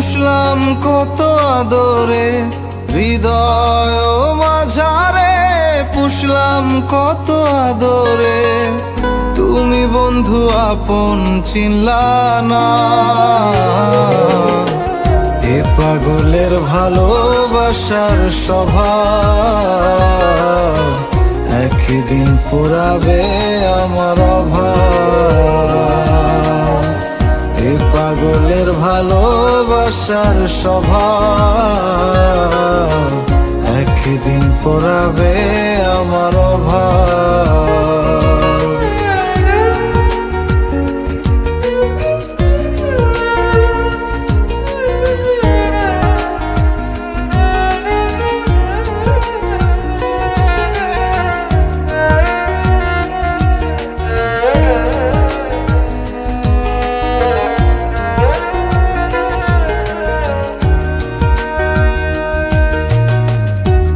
পুষলাম কত আদরে, হৃদয় মাঝারে পুষলাম কত আদরে। তুমি বন্ধু আপন চিনলা না, এ পাগলের ভালোবাসার স্বভাব একদিন পুরাবে আমার অভাব। এ পাগলের ভালোবাসার স্বভাব একদিন পুরাবে আমার অভাব।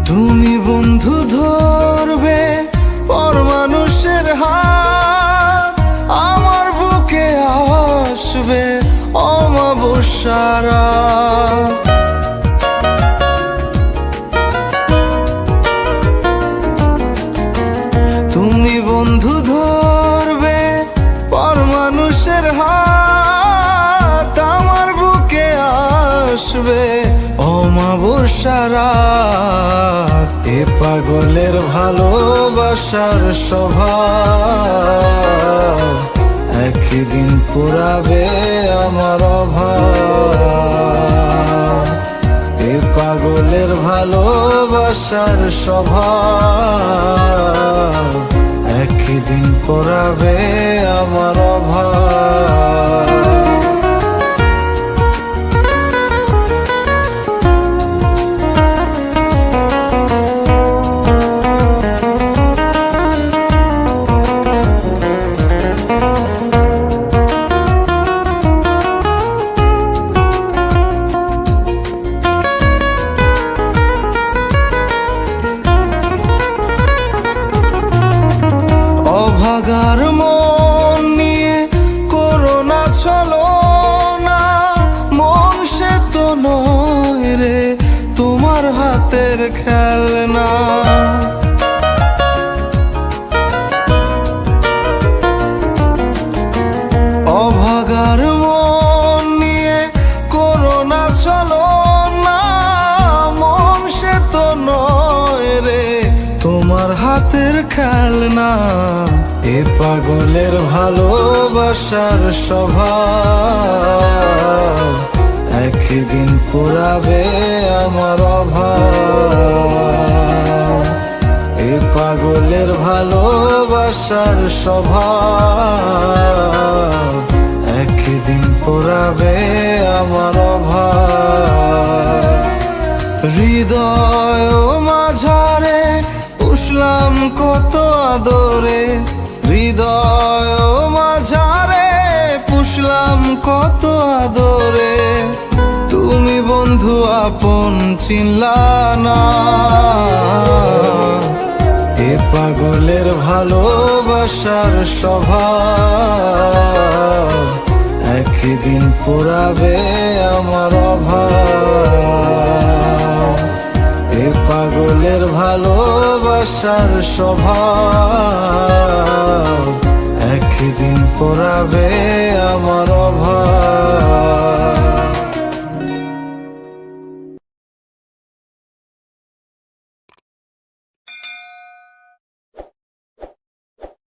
তুমি বন্ধু ধরবে পর মানুষের হাত, আমার বুকে আসবে অমাবস্যার রাত। তুমি বন্ধু ধরবে পর মানুষের হাত, আমার বুকে আসবে অমাবস্যার রাত। এ পাগলের ভালোবাসার স্বভাব একদিন পুরাবে আমার অভাব। এ পাগলের ভালোবাসার স্বভাব একদিন পুরাবে আমার অভাব। অভাগার মন নিয়ে করোনা চলো না, মন সে তো নয় রে তোমার হাতের খেলনা। অভাগার মন নিয়ে করোনা চলো না, মন সে তো নয় রে তোমার হাতের খেলনা। এ পাগলের ভালোবাসার স্বভাব একদিন পুরাবে আমার অভাব। এ পাগলের ভালোবাসার স্বভাব একদিন পুরাবে আমার অভাব। হৃদয় মাঝারে পুষলাম কত আদরে, হৃদয় মাঝারে পুষলাম কত আদরে। তুমি বন্ধু আপন চিনলা না, এ পাগলের ভালোবাসার স্বভাব একদিন পুরাবে আমার অভাব। এ পাগলের ভালোবাসার স্বভাব একদিন পুরাবে আমার